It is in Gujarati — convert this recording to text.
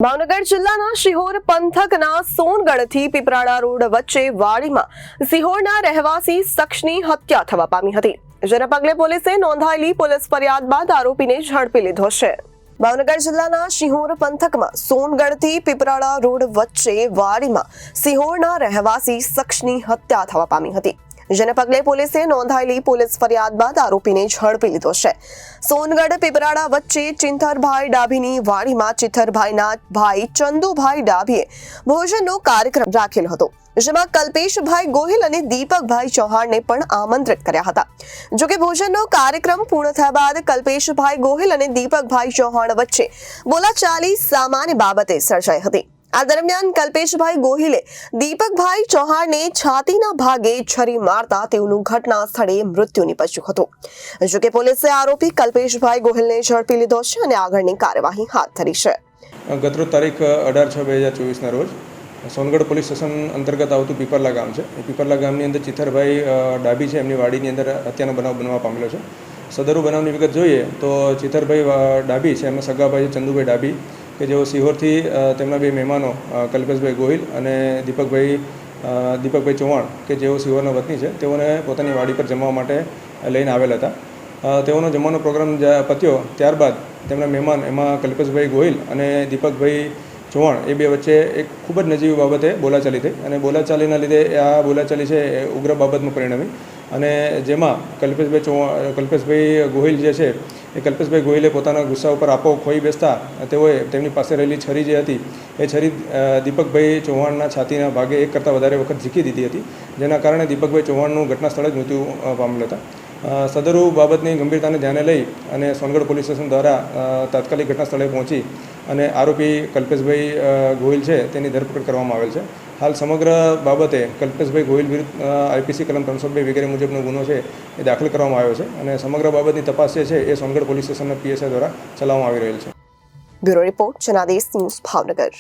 ભાવનગર જિલ્લાના શિહોર પંથકના સોનગઢથી પીપરાળા રોડ વચ્ચે વાડીમાં સિહોરના રહેવાસી શખ્સની હત્યા થવા પામી હતી, જેના પગલે પોલીસે નોંધાયેલી પોલીસ ફરિયાદ બાદ આરોપીને ઝડપી લીધો છે। ભાવનગર જિલ્લાના શિહોર પંથકમાં સોનગઢથી પીપરાળા રોડ વચ્ચે વાડીમાં સિહોરના રહેવાસી શખ્સની હત્યા થવા પામી હતી, જેને પગલે પોલીસે નોંધાયેલી પોલીસ ફરિયાદ બાદ આરોપીને ઝડપી લીધો છે। સોનગઢ પીપરાળા વચ્ચે ચિંથરભાઈ ડાભીની વાડીમાં ચિંથરભાઈના ભાઈ ચંદુભાઈ ડાભીએ ભોજનનો કાર્યક્રમ રાખેલો હતો, જેમાં કલ્પેશભાઈ ગોહિલ અને દીપકભાઈ ચૌહાણને પણ આમંત્રિત કર્યા હતા। જોકે ભોજનનો કાર્યક્રમ પૂર્ણ થયા બાદ કલ્પેશભાઈ ગોહિલ અને દીપકભાઈ ચૌહાણ વચ્ચે બોલાચાલી સામાન્ય બાબતે સર્જાઈ હતી। આ દરમિયાન કલ્પેશભાઈ ગોહિલે દીપકભાઈ ચૌહાણને છાતીના ભાગે છરી મારતા તેઓનું ઘટના સ્થળે મૃત્યુ નિપજ્યું હતું। જોકે પોલીસે આરોપી કલ્પેશભાઈ ગોહિલને ઝડપી લીધો છે અને આગળની કાર્યવાહી હાથ ધરી છે। ગતરોજ તારીખ 18/6/2024ના રોજ સોનગઢ પોલીસ સ્ટેશન અંતર્ગત આવતું પીપરલા ગામ છે। એ પીપરલા ગામની અંદર ચિંથરભાઈ ડાભી છે, એમની વાડીની અંદર હત્યાનો બનાવ બનવા પામેલો છે। સદરુ બનાવની વિગત જોઈએ તો ચિંથરભાઈ ડાભી છે, એમના સગાભાઈ ચંદુભાઈ ડાભી કે જેઓ સિહોરથી તેમના બે મહેમાનો કલ્પેશભાઈ ગોહિલ અને દીપકભાઈ ચૌહાણ કે જેઓ સિહોરના વતની છે, તેઓને પોતાની વાડી પર જમવા માટે લઈને આવેલ હતા। તેઓનો જમવાનો પ્રોગ્રામ પત્યો ત્યારબાદ તેમના મહેમાન એમાં કલ્પેશભાઈ ગોહિલ અને દીપકભાઈ ચૌહાણ એ બે વચ્ચે એક ખૂબ જ નજીવી બાબતે બોલાચાલી થઈ અને બોલાચાલીના લીધે આ બોલાચાલી છે એ ઉગ્ર બાબતમાં પરિણમી અને જેમાં કલ્પેશભાઈ ગોહિલ જે છે એ કલ્પેશભાઈ ગોહિલે પોતાના ગુસ્સા ઉપર આપો ખોઈ બેસતા તેઓએ તેમની પાસે રહેલી છરી જે હતી એ છરી દીપકભાઈ ચૌહાણના છાતીના ભાગે એક કરતાં વધારે વખત ઝીકી દીધી હતી, જેના કારણે દીપકભાઈ ચૌહાણનું ઘટના સ્થળે જ મૃત્યુ પામેલ હતા। સદરુ બાબતની ગંભીરતાને ધ્યાને લઈ અને સોનગઢ પોલીસ સ્ટેશન દ્વારા તાત્કાલિક ઘટના સ્થળે પહોંચી અને આરોપી કલ્પેશભાઈ ગોહિલ છે તેની ધરપકડ કરવામાં આવેલ છે। હાલ સમગ્ર બાબતે કલ્પેશભાઈ ગોહિલ વિરુદ્ધ IPC કલમ 302 વગેરે મુજબનો ગુનો છે એ દાખલ કરવામાં આવ્યો છે અને સમગ્ર બાબતની તપાસ જે છે એ સોનગઢ પોલીસ સ્ટેશનના PSI દ્વારા ચલાવવામાં આવી રહેલ છે। Bureau report Janadesh news Bhavnagar.